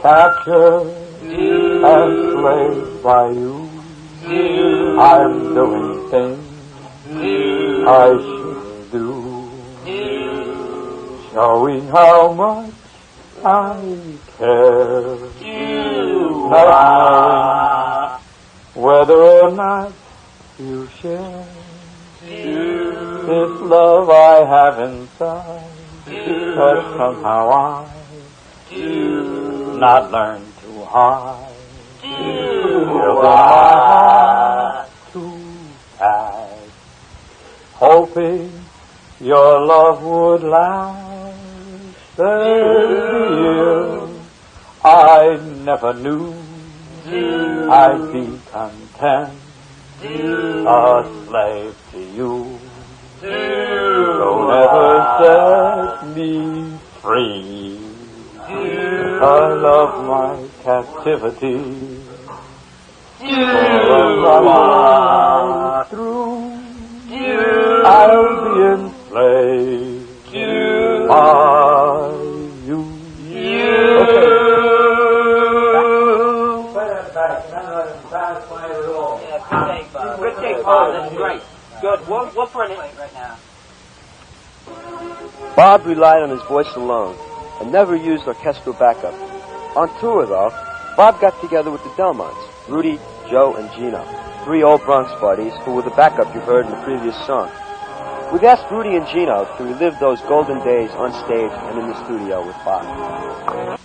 Captured, enslaved by you, I'm doing things I shouldn't do, showing how much I care, not knowing whether or not you share this love I have inside, but somehow I not learn to hide. Filled my heart too fast, hoping your love would last 30 years. I never knew I'd be content, a slave to you. Don't ever set me free. I love my captivity. Right through, I'll be enslaved by you. Okay. Good take, Bob. That's great. Good. We'll put it right now. Bob relied on his voice alone and never used orchestral backup. On tour, though, Bob got together with the Delmonts, Rudy, Joe, and Gino, 3 old Bronx buddies who were the backup you heard in the previous song. We've asked Rudy and Gino to relive those golden days on stage and in the studio with Bob.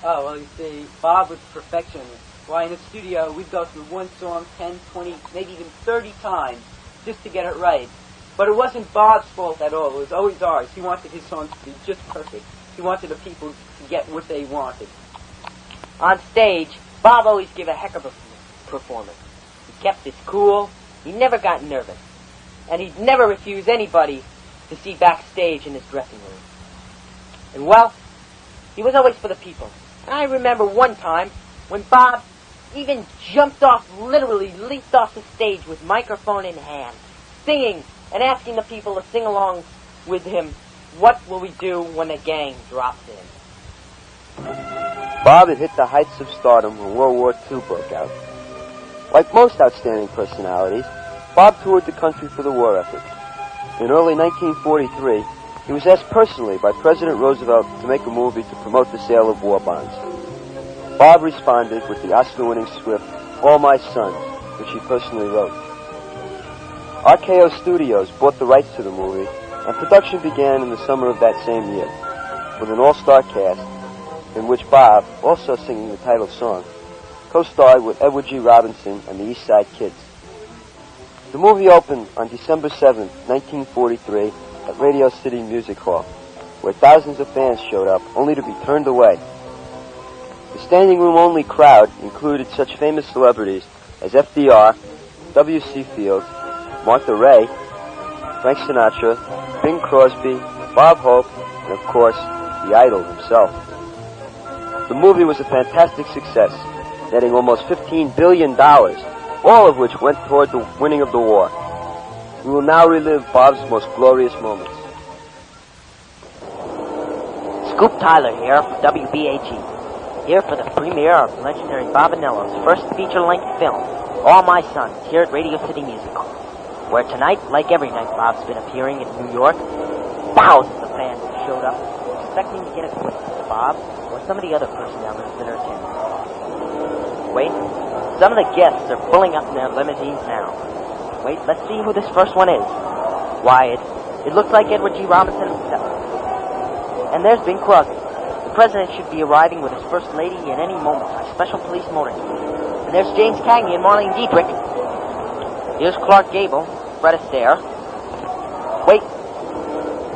Oh, well, you see, Bob was perfectionist. Why, in the studio, we'd go through one song 10, 20, maybe even 30 times just to get it right. But it wasn't Bob's fault at all. It was always ours. He wanted his songs to be just perfect. He wanted the people to get what they wanted. On stage, Bob always gave a heck of a performance. He kept his cool. He never got nervous. And he'd never refuse anybody to see backstage in his dressing room. And, well, he was always for the people. And I remember one time when Bob even jumped off, literally leaped off the stage with microphone in hand, singing and asking the people to sing along with him, "What will we do when the gang drops in?" Bob had hit the heights of stardom when World War II broke out. Like most outstanding personalities, Bob toured the country for the war effort. In early 1943, he was asked personally by President Roosevelt to make a movie to promote the sale of war bonds. Bob responded with the Oscar-winning script, All My Sons, which he personally wrote. RKO Studios bought the rights to the movie, and production began in the summer of that same year, with an all-star cast, in which Bob, also singing the title song, co-starred with Edward G. Robinson and the East Side Kids. The movie opened on December 7, 1943, at Radio City Music Hall, where thousands of fans showed up, only to be turned away. The standing room only crowd included such famous celebrities as FDR, W.C. Fields, Martha Raye, Frank Sinatra, Bing Crosby, Bob Hope, and of course, the Idol himself. The movie was a fantastic success, netting almost $15 billion, all of which went toward the winning of the war. We will now relive Bob's most glorious moments. Scoop Tyler here for WBAG. Here for the premiere of legendary Bob Anello's first feature-length film, All My Sons, here at Radio City Music Hall, where tonight, like every night Bob's been appearing in New York, thousands of fans have showed up, expecting to get a glimpse of Bob or some of the other personalities that are attending. Wait, some of the guests are pulling up in their limousines now. Wait, let's see who this first one is. Why, it looks like Edward G. Robinson himself. And there's Bing Crosby. The president should be arriving with his first lady at any moment by special police motorcade. And there's James Cagney and Marlene Dietrich. Here's Clark Gable, Fred Astaire. Wait.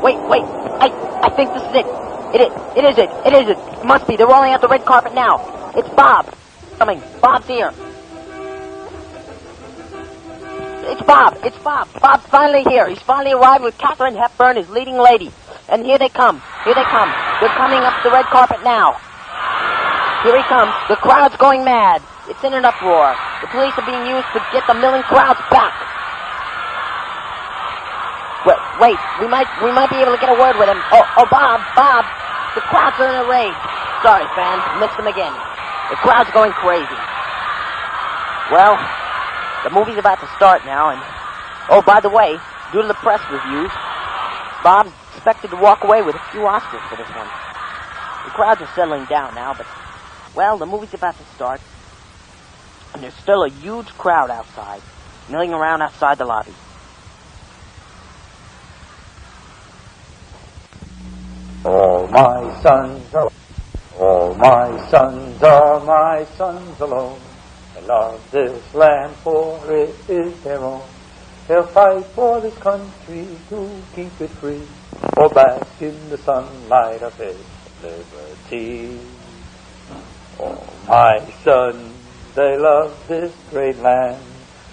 I think this is it. It is it. It must be. They're rolling out the red carpet now. It's Bob. Coming. Bob's here. It's Bob. Bob's finally here. He's finally arrived with Katharine Hepburn, his leading lady. And here they come. They're coming up the red carpet now. Here he comes. The crowd's going mad. It's in an uproar. The police are being used to get the milling crowds back. Wait. We might be able to get a word with him. Oh, Bob. The crowds are in a rage. Sorry, fans. Missed him again. The crowd's going crazy. Well, the movie's about to start now, and... Oh, by the way, due to the press reviews, Bob's expected to walk away with a few Oscars for this one. The crowds are settling down now, but... Well, the movie's about to start, and there's still a huge crowd outside, milling around outside the lobby. All my sons are my sons alone. They love this land, for it is their own. They'll fight for this country to keep it free, or bask in the sunlight of its liberty. All my sons, they love this great land,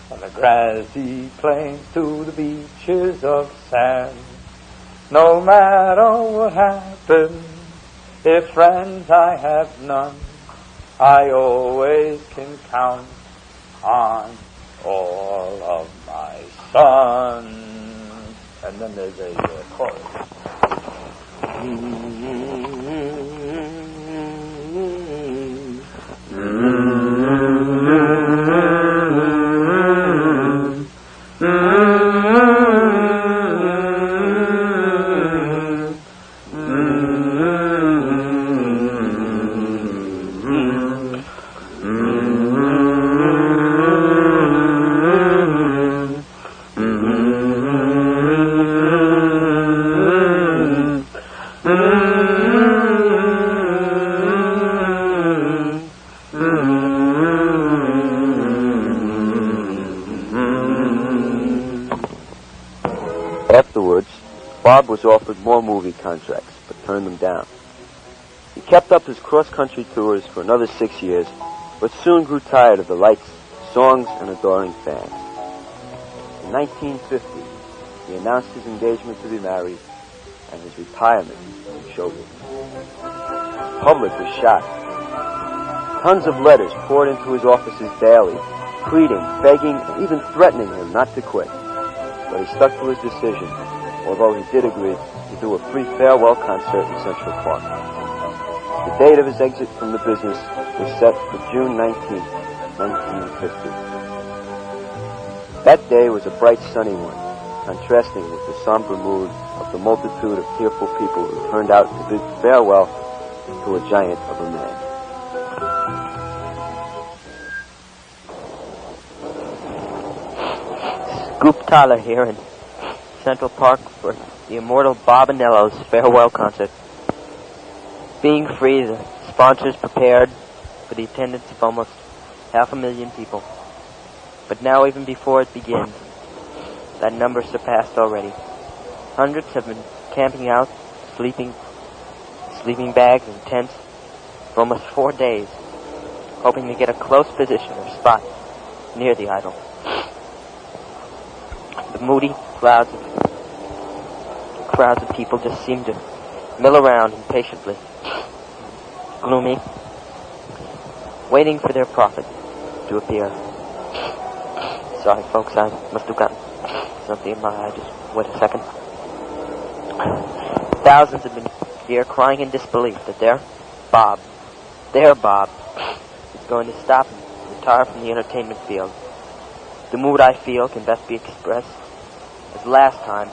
from the grassy plains to the beaches of sand. No matter what happens, if friends I have none, I always can count on all of my sons. And then there's a chorus. Afterwards, Bob was offered more movie contracts, but turned them down. He kept up his cross-country tours for another 6 years, but soon grew tired of the lights, songs, and adoring fans. In 1950, he announced his engagement to be married and his retirement from show business. The public was shocked. Tons of letters poured into his offices daily, pleading, begging, and even threatening him not to quit. But he stuck to his decision, although he did agree to do a free farewell concert in Central Park. The date of his exit from the business was set for June 19, 1950. That day was a bright sunny one, contrasting with the somber mood of the multitude of tearful people who turned out to bid farewell to a giant of a man. Scoop Tyler here in Central Park for the immortal Bob Anello's farewell concert. Being free, the sponsors prepared for the attendance of almost 500,000 people. But now, even before it begins, that number surpassed already. Hundreds have been camping out, sleeping bags and tents for almost 4 days, hoping to get a close position or spot near the idol. The moody crowds of people just seem to mill around impatiently, gloomy, waiting for their prophet to appear. Sorry, folks, I must have gotten something in my eye. Just wait a second. Thousands have been here crying in disbelief that their Bob, is going to stop and retire from the entertainment field. The mood I feel can best be expressed as last time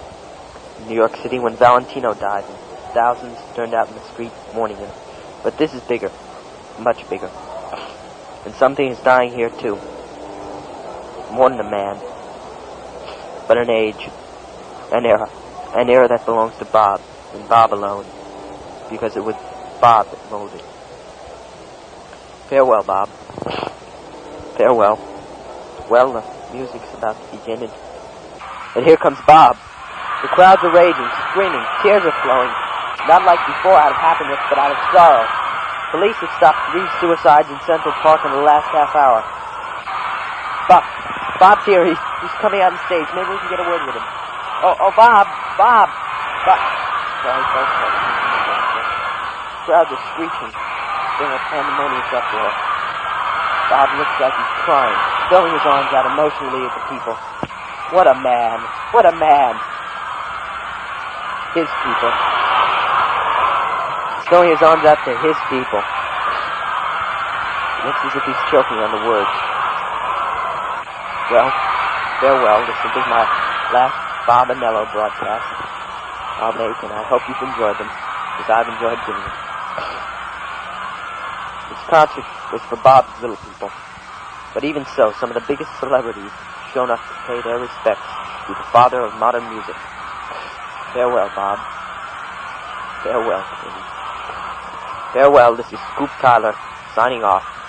in New York City when Valentino died and thousands turned out in the street mourning him. But this is bigger, much bigger. And something is dying here too. More than a man, but an age, an era that belongs to Bob, and Bob alone, because it was Bob that molded. Farewell, Bob. Farewell. Well, the music's about to begin, and here comes Bob. The crowds are raging, screaming, tears are flowing, not like before out of happiness, but out of sorrow. Police have stopped 3 suicides in Central Park in the last half hour. Bob's here. He's coming out on stage. Maybe we can get a word with him. Oh, Bob. Sorry, folks. Crowds are screeching. Being a pandemonious uproar. Bob looks like he's crying, throwing his arms out emotionally at the people. What a man. What a man. His people. He's throwing his arms out to his people. looks as if he's choking on the words. Well, farewell. This will be my last Bob Anello broadcast I'll make, and I hope you've enjoyed them, as I've enjoyed doing them. This concert was for Bob's little people, but even so, some of the biggest celebrities have shown up to pay their respects to the father of modern music. Farewell, Bob. Farewell, King. Farewell, this is Scoop Tyler, signing off.